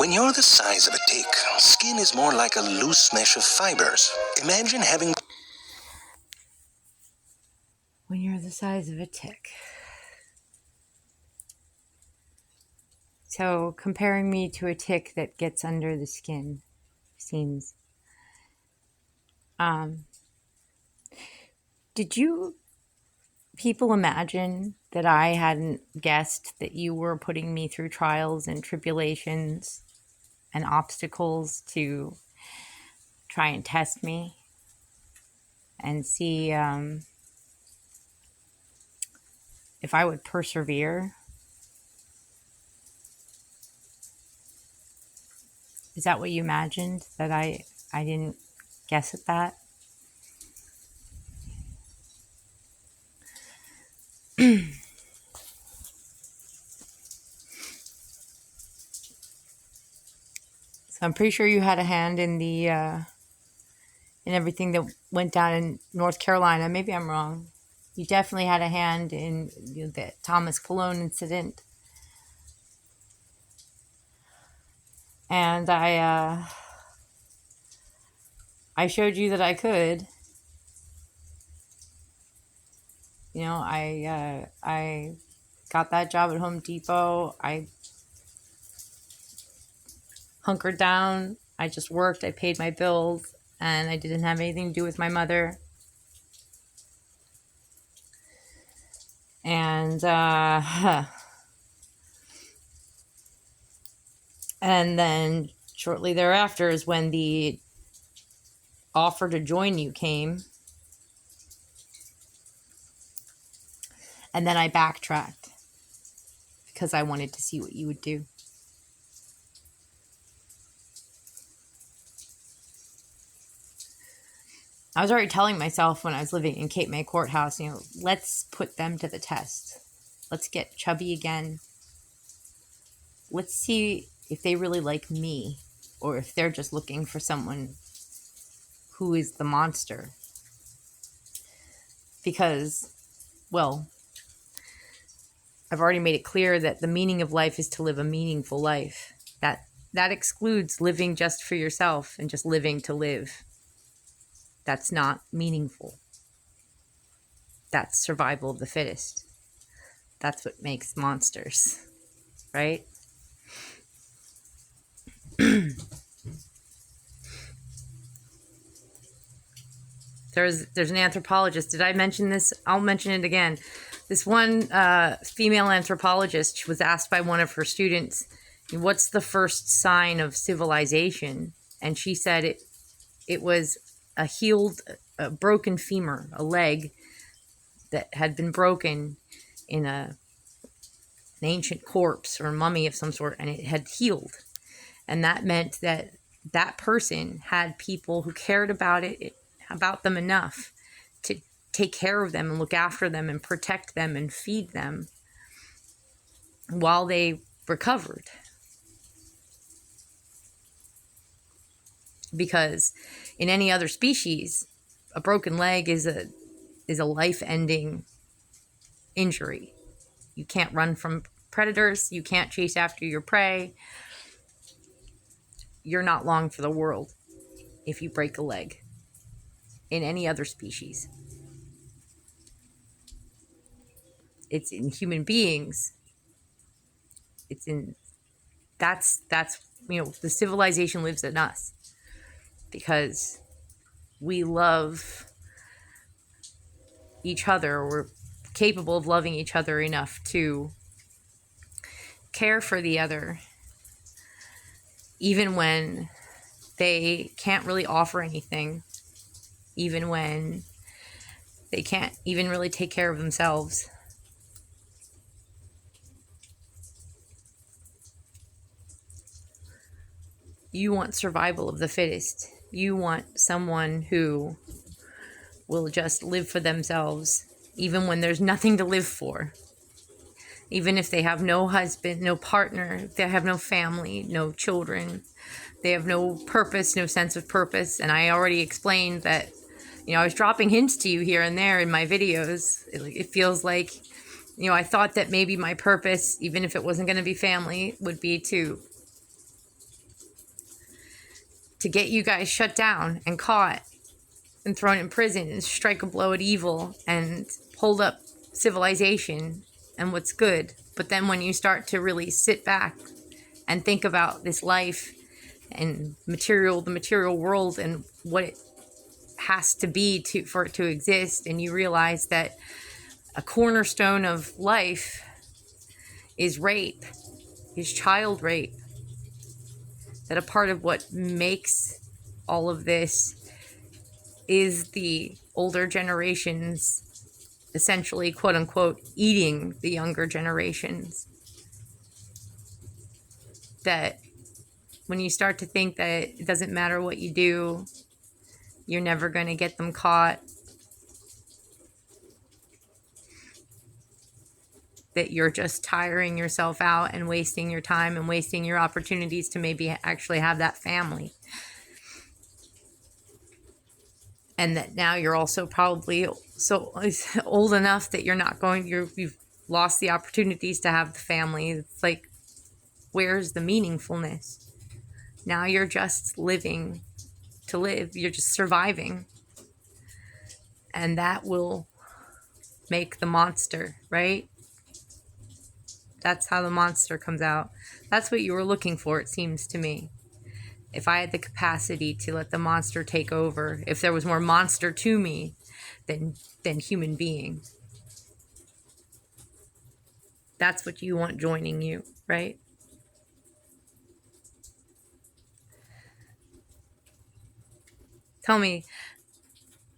When you're the size of a tick, skin is more like a loose mesh of fibers. Imagine having... When you're the size of a tick. So comparing me to a tick that gets under the skin seems... Did you people imagine that I hadn't guessed that you were putting me through trials and tribulations and obstacles to try and test me and see if I would persevere? Is that what you imagined? That I didn't guess at that? So I'm pretty sure you had a hand in the in everything that went down in North Carolina. Maybe I'm wrong. You definitely had a hand in the Thomas Cologne incident. And I showed you that I could. I got that job at Home Depot. I hunkered down. I just worked. I paid my bills, and I didn't have anything to do with my mother. And and then shortly thereafter is when the offer to join you came. And then I backtracked because I wanted to see what you would do. I was already telling myself when I was living in Cape May Courthouse, let's put them to the test. Let's get chubby again. Let's see if they really like me or if they're just looking for someone who is the monster. Because, well, I've already made it clear that the meaning of life is to live a meaningful life. That excludes living just for yourself and just living to live. That's not meaningful. That's survival of the fittest. That's what makes monsters, right? There's an anthropologist. Did I mention this? I'll mention it again. This one female anthropologist was asked by one of her students, what's the first sign of civilization? And she said it was a broken femur, a leg that had been broken in an ancient corpse or a mummy of some sort, and it had healed. And that meant that that person had people who cared about them enough to take care of them and look after them and protect them and feed them while they recovered. Because in any other species, a broken leg is a life-ending injury. You can't run from predators. You can't chase after your prey. You're not long for the world if you break a leg in any other species. It's in human beings. That's the civilization lives in us because we love each other. We're capable of loving each other enough to care for the other, even when they can't really offer anything, even when they can't even really take care of themselves. You want survival of the fittest. You want someone who will just live for themselves, even when there's nothing to live for. Even if they have no husband, no partner, they have no family, no children, they have no purpose, no sense of purpose. And I already explained that, I was dropping hints to you here and there in my videos. It feels like, I thought that maybe my purpose, even if it wasn't going to be family, would be to to get you guys shut down and caught and thrown in prison and strike a blow at evil and hold up civilization and what's good. But then when you start to really sit back and think about this life and the material world and what it has to be for it to exist, and you realize that a cornerstone of life is rape, is child rape, that a part of what makes all of this is the older generations essentially, quote unquote, eating the younger generations. That when you start to think that it doesn't matter what you do, you're never going to get them caught, that you're just tiring yourself out and wasting your time and wasting your opportunities to maybe actually have that family. And that now you're also probably so old enough that you've lost the opportunities to have the family. It's like, where's the meaningfulness? Now you're just living to live. You're just surviving. And that will make the monster, right? That's how the monster comes out. That's what you were looking for, it seems to me. If I had the capacity to let the monster take over, if there was more monster to me than human being. That's what you want joining you, right? Tell me,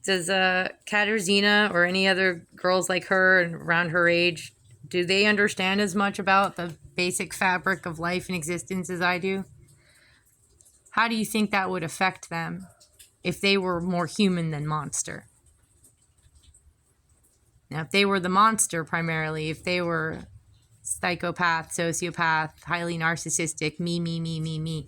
does Katarzyna or any other girls like her and around her age, do they understand as much about the basic fabric of life and existence as I do? How do you think that would affect them if they were more human than monster? Now, if they were the monster primarily, if they were psychopath, sociopath, highly narcissistic, me,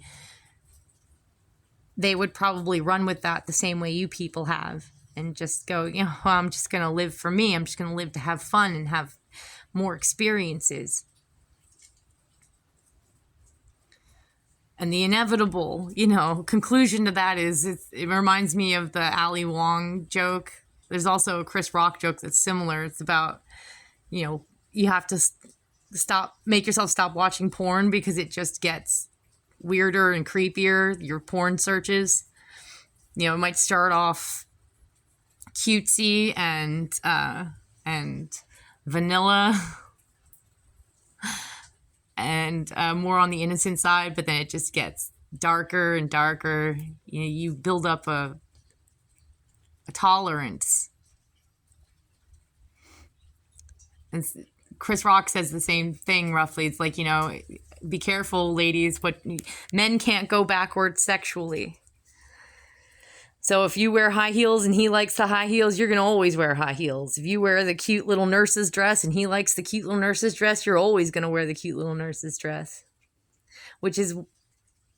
they would probably run with that the same way you people have and just go, well, I'm just going to live for me. I'm just going to live to have fun and have more experiences. And the inevitable, conclusion to that is it reminds me of the Ali Wong joke. There's also a Chris Rock joke that's similar. It's about, you have to make yourself stop watching porn because it just gets weirder and creepier, your porn searches. It might start off cutesy and vanilla and more on the innocent side, but then it just gets darker and darker. You build up a tolerance. And Chris Rock says the same thing roughly. It's like, be careful, ladies, but men can't go backwards sexually. So if you wear high heels and he likes the high heels, you're going to always wear high heels. If you wear the cute little nurse's dress and he likes the cute little nurse's dress, you're always going to wear the cute little nurse's dress. Which is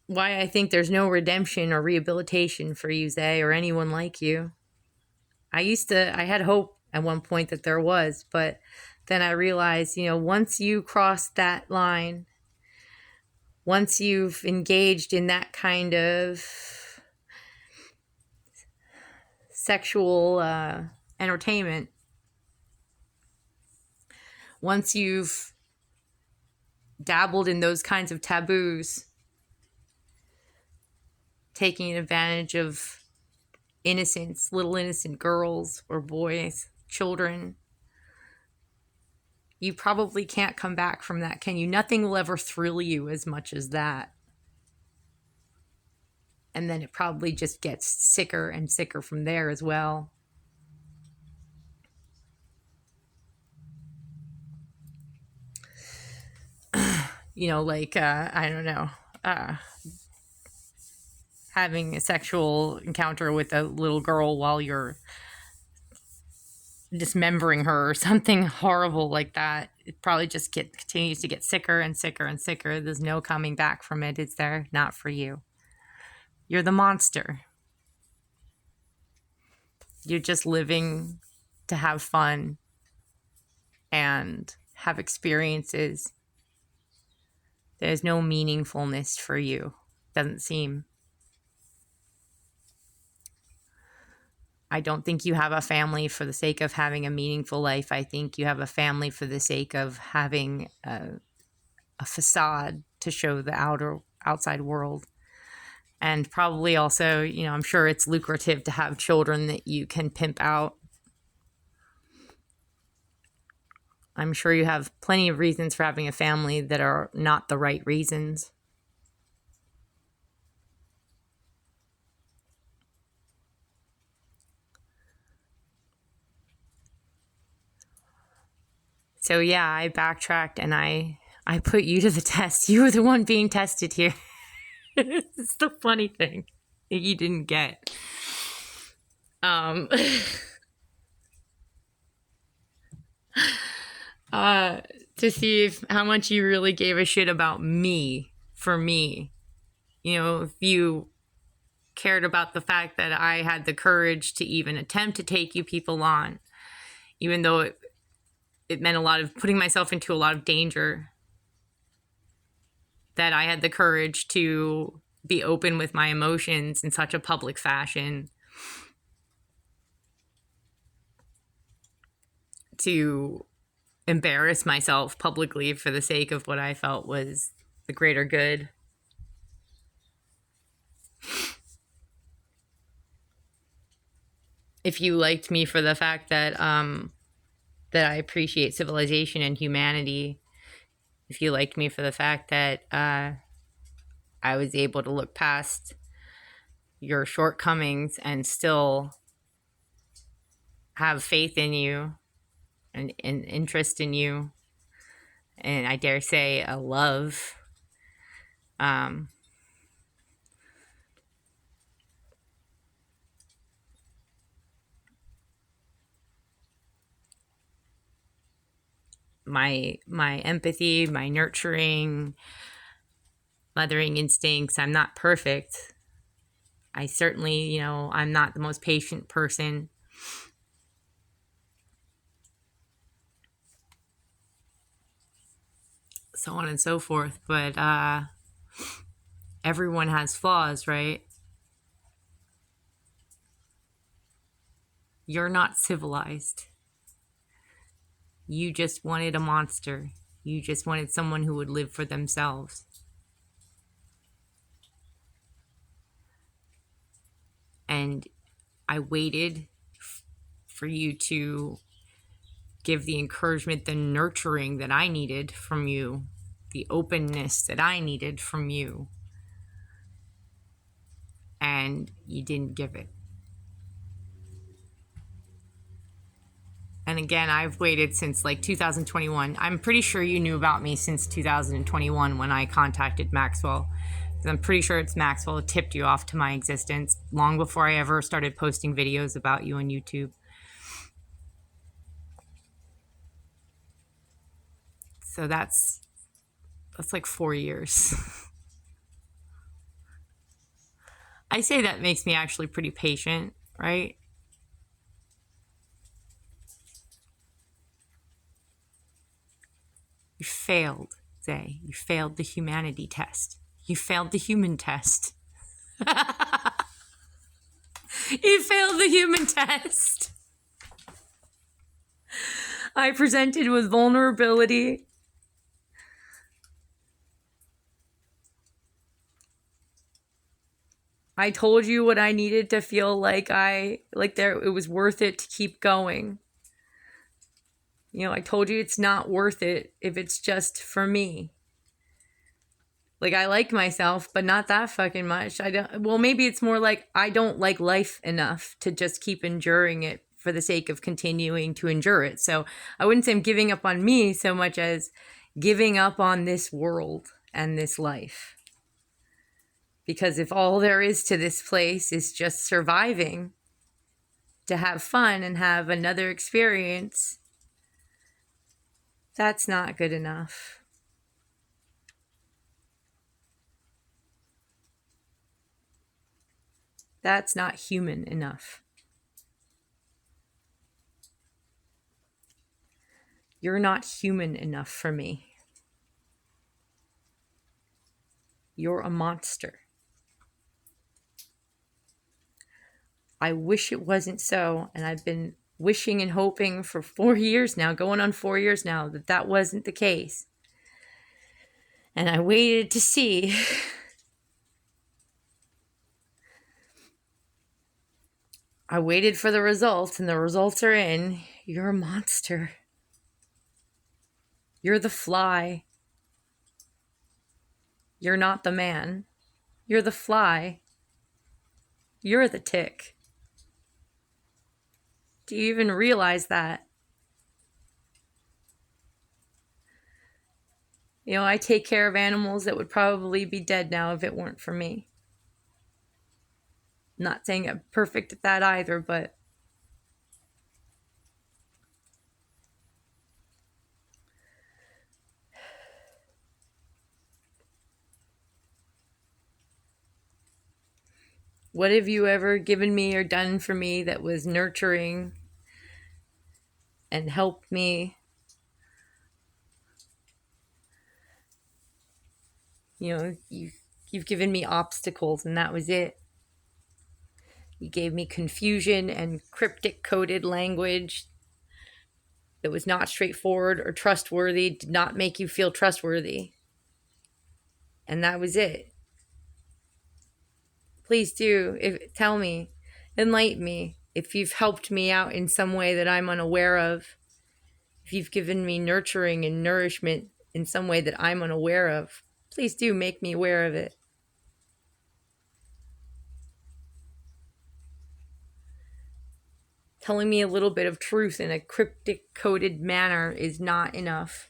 why I think there's no redemption or rehabilitation for you, Zay, or anyone like you. I had hope at one point that there was, but then I realized, once you cross that line, once you've engaged in that kind of sexual entertainment, once you've dabbled in those kinds of taboos, taking advantage of innocence, little innocent girls or boys, children, you probably can't come back from that, can you? Nothing will ever thrill you as much as that. And then it probably just gets sicker and sicker from there as well. I don't know, having a sexual encounter with a little girl while you're dismembering her or something horrible like that. It probably just continues to get sicker and sicker and sicker. There's no coming back from it. It's there, not for you. You're the monster. You're just living to have fun and have experiences. There's no meaningfulness for you. Doesn't seem. I don't think you have a family for the sake of having a meaningful life. I think you have a family for the sake of having a facade to show the outside world. And probably also, I'm sure it's lucrative to have children that you can pimp out. I'm sure you have plenty of reasons for having a family that are not the right reasons. So yeah, I backtracked and I put you to the test. You were the one being tested here. It's the funny thing that you didn't get. To see how much you really gave a shit about me for me. If you cared about the fact that I had the courage to even attempt to take you people on, even though it meant a lot of putting myself into a lot of danger, that I had the courage to be open with my emotions in such a public fashion, to embarrass myself publicly for the sake of what I felt was the greater good. If you liked me for the fact that that I appreciate civilization and humanity, if you liked me for the fact that I was able to look past your shortcomings and still have faith in you and interest in you, and I dare say a love, my empathy, my nurturing, mothering instincts. I'm not perfect. I certainly, I'm not the most patient person. So on and so forth. But everyone has flaws, right? You're not civilized. You just wanted a monster. You just wanted someone who would live for themselves. And I waited for you to give the encouragement, the nurturing that I needed from you, the openness that I needed from you. And you didn't give it. And again, I've waited since like 2021. I'm pretty sure you knew about me since 2021 when I contacted Maxwell. I'm pretty sure it's Maxwell who tipped you off to my existence long before I ever started posting videos about you on YouTube. So that's like 4 years. I say that makes me actually pretty patient, right? You failed, Zay. You failed the humanity test. You failed the human test. You failed the human test. I presented with vulnerability. I told you what I needed to feel like it was worth it to keep going. I told you it's not worth it if it's just for me. Like, I like myself, but not that fucking much. Maybe it's more like I don't like life enough to just keep enduring it for the sake of continuing to endure it. So I wouldn't say I'm giving up on me so much as giving up on this world and this life. Because if all there is to this place is just surviving, to have fun and have another experience, that's not good enough. That's not human enough. You're not human enough for me. You're a monster. I wish it wasn't so. And I've been wishing and hoping for 4 years now, going on 4 years now, that that wasn't the case. And I waited to see. I waited for the results, and the results are in. You're a monster. You're the fly. You're not the man. You're the fly. You're the tick. Do you even realize that? You know, I take care of animals that would probably be dead now if it weren't for me. Not saying I'm perfect at that either, but what have you ever given me or done for me that was nurturing and helped me? You know, you've given me obstacles, and that was it. You gave me confusion and cryptic coded language that was not straightforward or trustworthy, did not make you feel trustworthy. And that was it. Please do, tell me, enlighten me. If you've helped me out in some way that I'm unaware of, if you've given me nurturing and nourishment in some way that I'm unaware of, please do make me aware of it. Telling me a little bit of truth in a cryptic coded manner is not enough.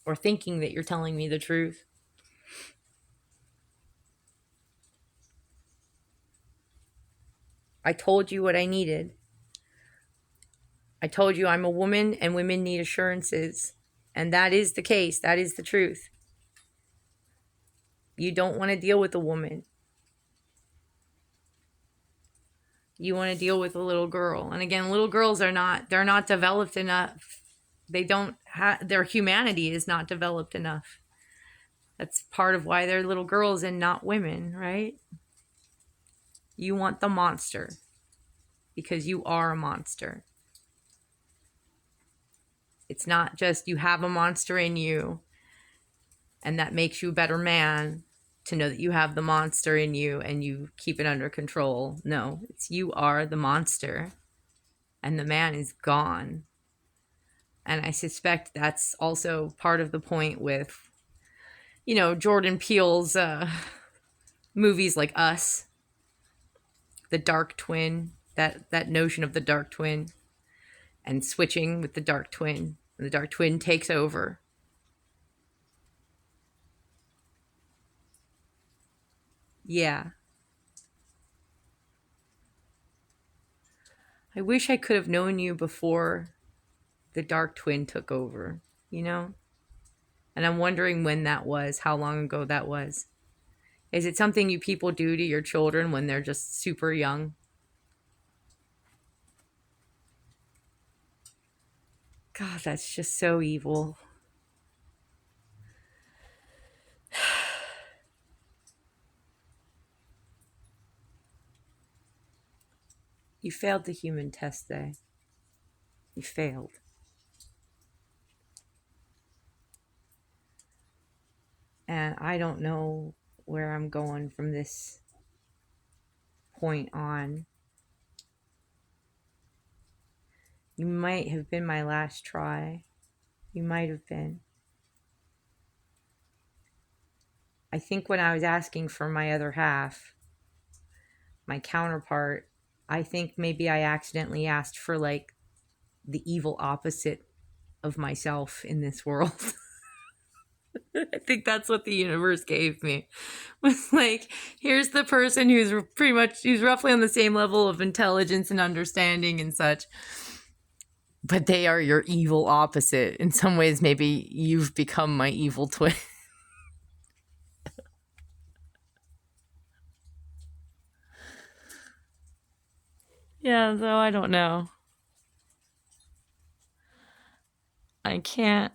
Or thinking that you're telling me the truth. I told you what I needed. I told you I'm a woman and women need assurances. And that is the case. That is the truth. You don't want to deal with a woman. You want to deal with a little girl. And again, little girls they're not developed enough. Their humanity is not developed enough. That's part of why they're little girls and not women, right? You want the monster because you are a monster. It's not just you have a monster in you and that makes you a better man to know that you have the monster in you and you keep it under control. No, it's you are the monster and the man is gone. And I suspect that's also part of the point with, Jordan Peele's movies like Us, the dark twin, that notion of the dark twin and switching with the dark twin. And the dark twin takes over. Yeah. I wish I could have known you before the dark twin took over, And I'm wondering when that was, how long ago that was. Is it something you people do to your children when they're just super young? God, that's just so evil. You failed the human test, though. You failed. And I don't know where I'm going from this point on. You might have been my last try. You might have been. I think when I was asking for my other half, my counterpart, I think maybe I accidentally asked for like the evil opposite of myself in this world. I think that's what the universe gave me. Was like, here's the person who's roughly on the same level of intelligence and understanding and such. But they are your evil opposite. In some ways, maybe you've become my evil twin. Yeah, so I don't know. I can't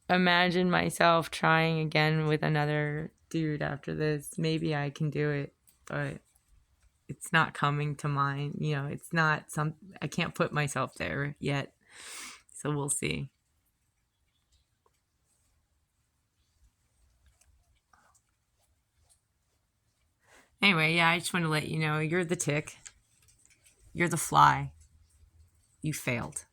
imagine myself trying again with another dude after this. Maybe I can do it, but It's not coming to mind. You know, it's not some. I can't put myself there yet. So we'll see. Anyway, yeah, I just want to let you know you're the tick. You're the fly. You failed.